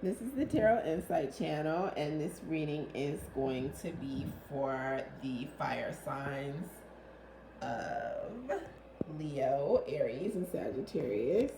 This is the Tarot Insight channel, and this reading is going to be for the fire signs of Leo, Aries, and Sagittarius.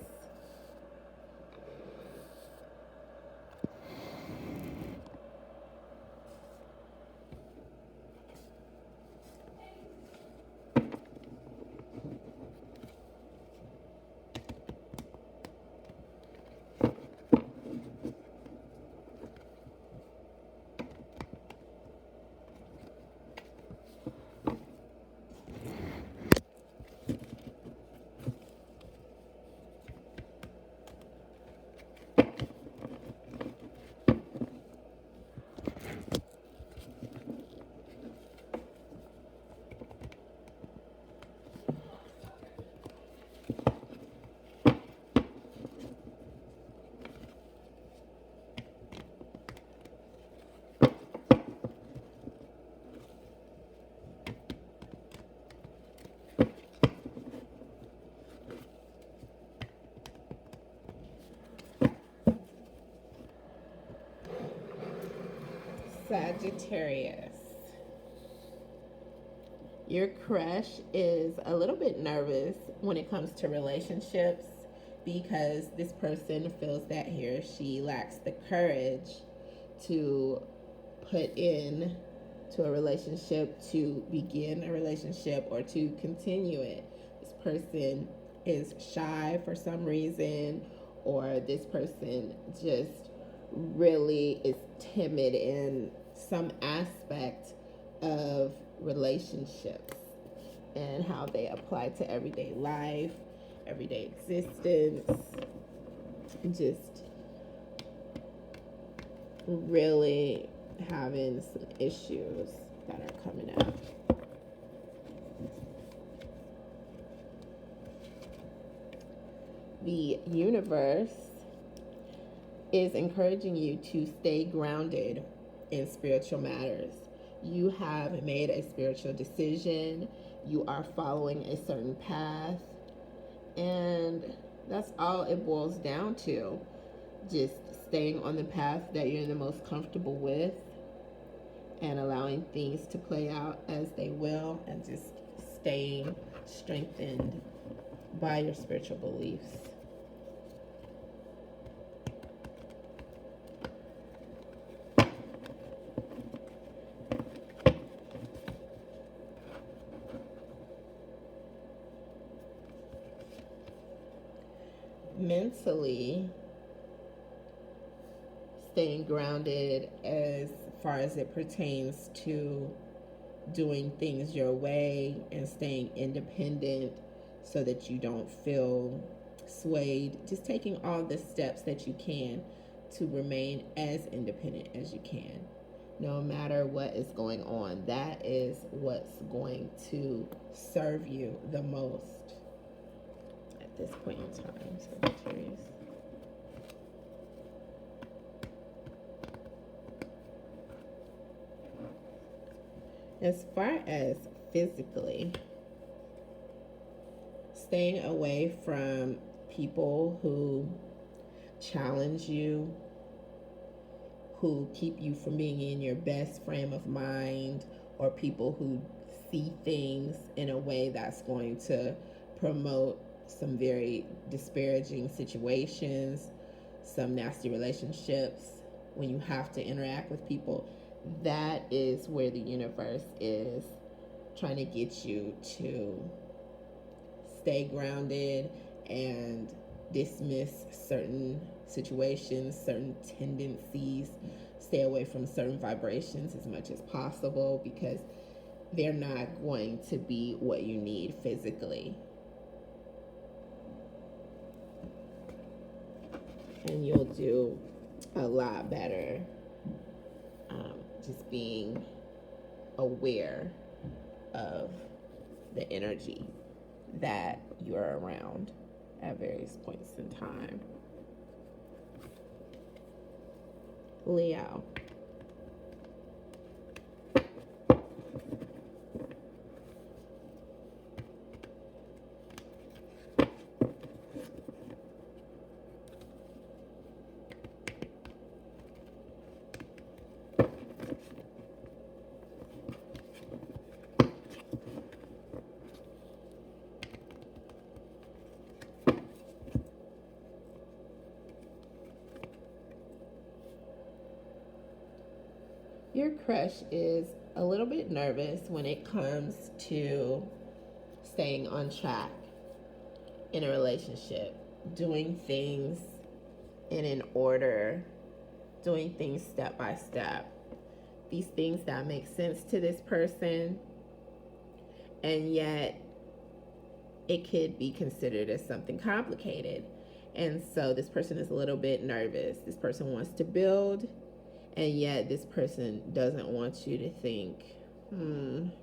Sagittarius. Your crush is a little bit nervous when it comes to relationships because this person feels that he or she lacks the courage to put in to a relationship, to begin a relationship, or to continue it. This person is shy for some reason, or this person just really is timid in some aspect of relationships and how they apply to everyday life, everyday existence, just really having some issues that are coming up. The universe is encouraging you to stay grounded in spiritual matters. You have made a spiritual decision, you are following a certain path, and that's all it boils down to. Just staying on the path that you're the most comfortable with and allowing things to play out as they will, and just staying strengthened by your spiritual beliefs. Mentally, staying grounded as far as it pertains to doing things your way and staying independent so that you don't feel swayed. Just taking all the steps that you can to remain as independent as you can, no matter what is going on. That is what's going to serve you the most at this point in time, Sagittarius. As far as physically, staying away from people who challenge you, who keep you from being in your best frame of mind, or people who see things in a way that's going to promote some very disparaging situations, some nasty relationships. When you have to interact with people, that is where the universe is trying to get you to stay grounded and dismiss certain situations, certain tendencies, stay away from certain vibrations as much as possible, because they're not going to be what you need physically. And you'll do a lot better just being aware of the energy that you're around at various points in time. Leo. Your crush is a little bit nervous when it comes to staying on track in a relationship, doing things in an order, doing things step by step. These things that make sense to this person, and yet it could be considered as something complicated. And so this person is a little bit nervous. This person wants to build, and yet this person doesn't want you to think,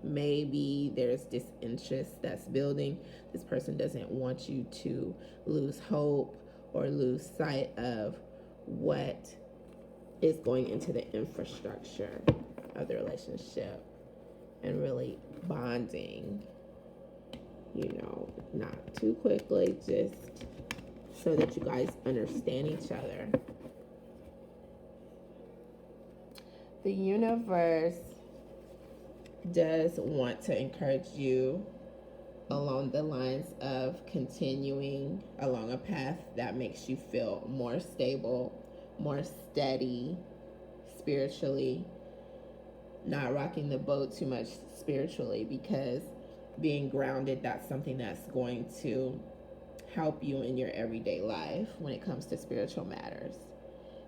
maybe there's disinterest that's building. This person doesn't want you to lose hope or lose sight of what is going into the infrastructure of the relationship and really bonding, not too quickly, just so that you guys understand each other. The universe does want to encourage you along the lines of continuing along a path that makes you feel more stable, more steady spiritually, not rocking the boat too much spiritually, because being grounded, that's something that's going to help you in your everyday life when it comes to spiritual matters,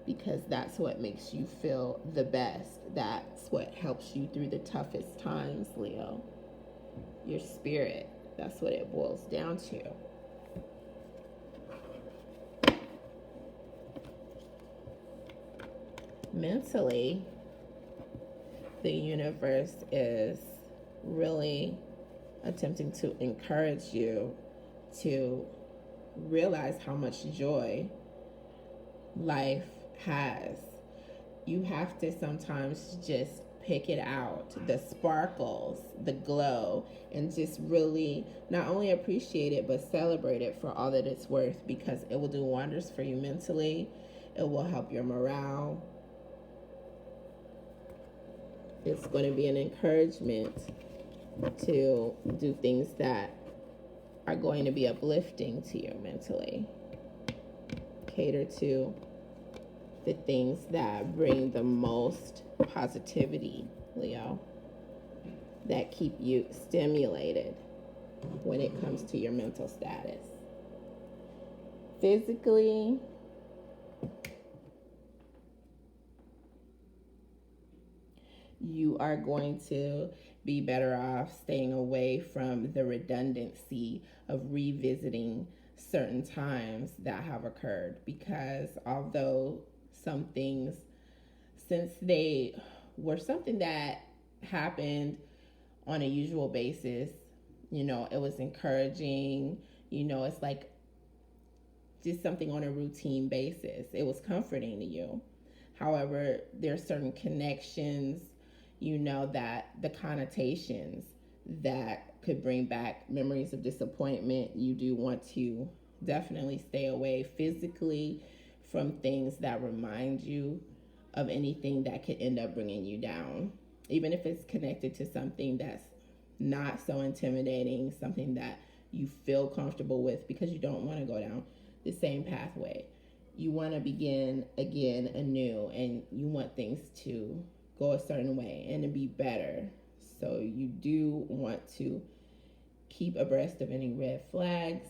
because that's what makes you feel the best. That's what helps you through the toughest times, Leo. Your spirit, that's what it boils down to. Mentally, the universe is really attempting to encourage you to realize how much joy life has. You have to sometimes just pick it out, the sparkles, the glow, and just really not only appreciate it but celebrate it for all that it's worth, because it will do wonders for you mentally. It will help your morale. It's going to be an encouragement to do things that are going to be uplifting to you mentally. Cater to the things that bring the most positivity, Leo, that keep you stimulated when it comes to your mental status. Physically, you are going to be better off staying away from the redundancy of revisiting certain times that have occurred, because although some things, since they were something that happened on a usual basis, it was encouraging, it's like just something on a routine basis. It was comforting to you. However, there are certain connections, that the connotations that could bring back memories of disappointment. You do want to definitely stay away physically from things that remind you of anything that could end up bringing you down, even if it's connected to something that's not so intimidating, something that you feel comfortable with, because you don't want to go down the same pathway. You want to begin again anew, and you want things to go a certain way and to be better. So you do want to keep abreast of any red flags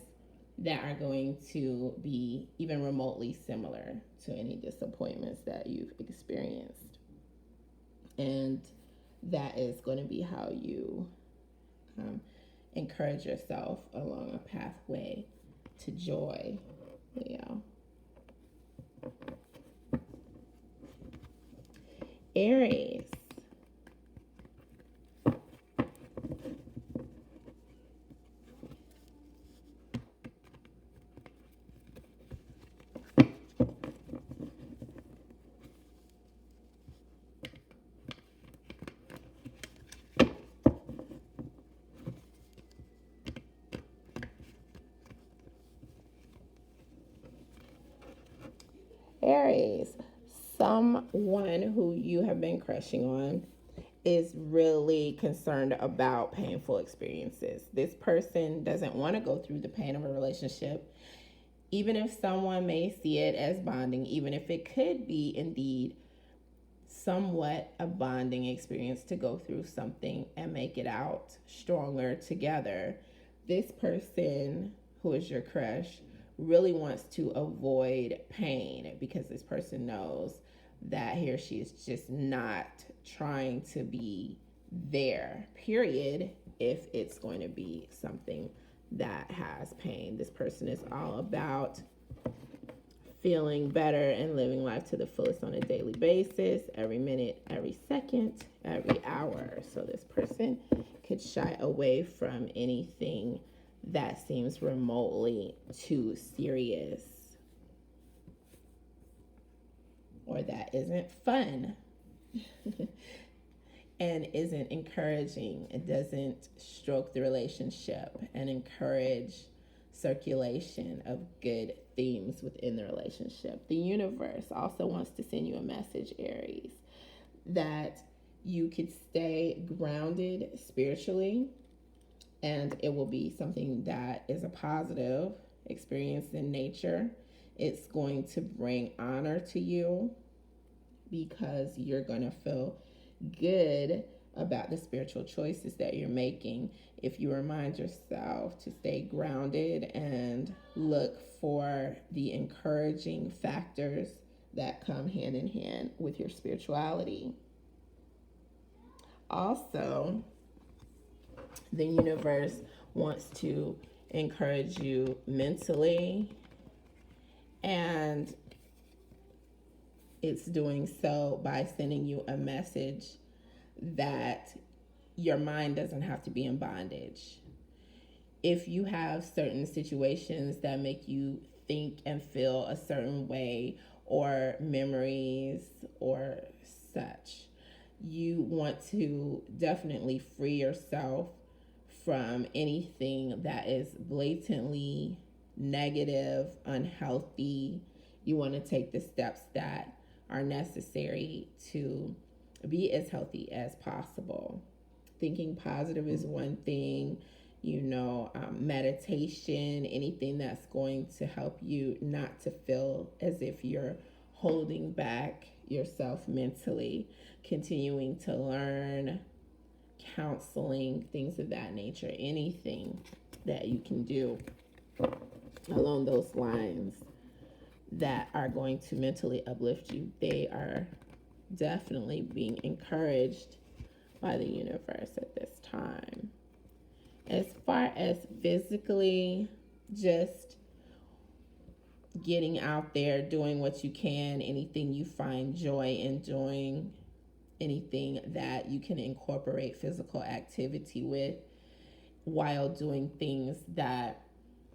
that are going to be even remotely similar to any disappointments that you've experienced. And that is going to be how you encourage yourself along a pathway to joy, Leo. Aries. Aries, someone who you have been crushing on is really concerned about painful experiences. This person doesn't want to go through the pain of a relationship, even if someone may see it as bonding, even if it could be indeed somewhat a bonding experience to go through something and make it out stronger together. This person who is your crush really wants to avoid pain because this person knows that he or she is just not trying to be there, period, if it's going to be something that has pain. This person is all about feeling better and living life to the fullest on a daily basis, every minute, every second, every hour. So this person could shy away from anything that seems remotely too serious or that isn't fun and isn't encouraging. It doesn't stroke the relationship and encourage circulation of good themes within the relationship. The universe also wants to send you a message, Aries, that you could stay grounded spiritually, and it will be something that is a positive experience in nature. It's going to bring honor to you because you're going to feel good about the spiritual choices that you're making if you remind yourself to stay grounded and look for the encouraging factors that come hand in hand with your spirituality. Also, the universe wants to encourage you mentally, and it's doing so by sending you a message that your mind doesn't have to be in bondage. If you have certain situations that make you think and feel a certain way, or memories or such, you want to definitely free yourself from anything that is blatantly negative, unhealthy. You want to take the steps that are necessary to be as healthy as possible. Thinking positive is one thing, meditation, anything that's going to help you not to feel as if you're holding back yourself mentally, continuing to learn, counseling, things of that nature, anything that you can do along those lines that are going to mentally uplift you, they are definitely being encouraged by the universe at this time. As far as physically, just getting out there, doing what you can, anything you find joy in doing, anything that you can incorporate physical activity with while doing things that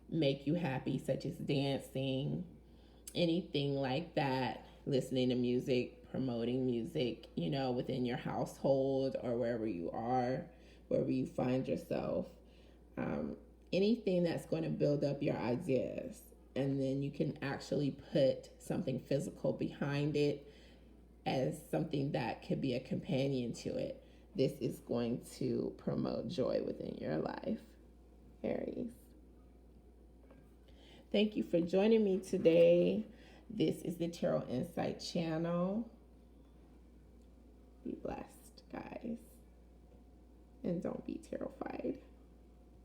make you happy, such as dancing, anything like that, listening to music, promoting music, within your household or wherever you are, wherever you find yourself. Anything that's going to build up your ideas, and then you can actually put something physical behind it as something that could be a companion to it. This is going to promote joy within your life, Aries. Thank you for joining me today. This is the Tarot Insight channel. Be blessed, guys. And don't be terrified.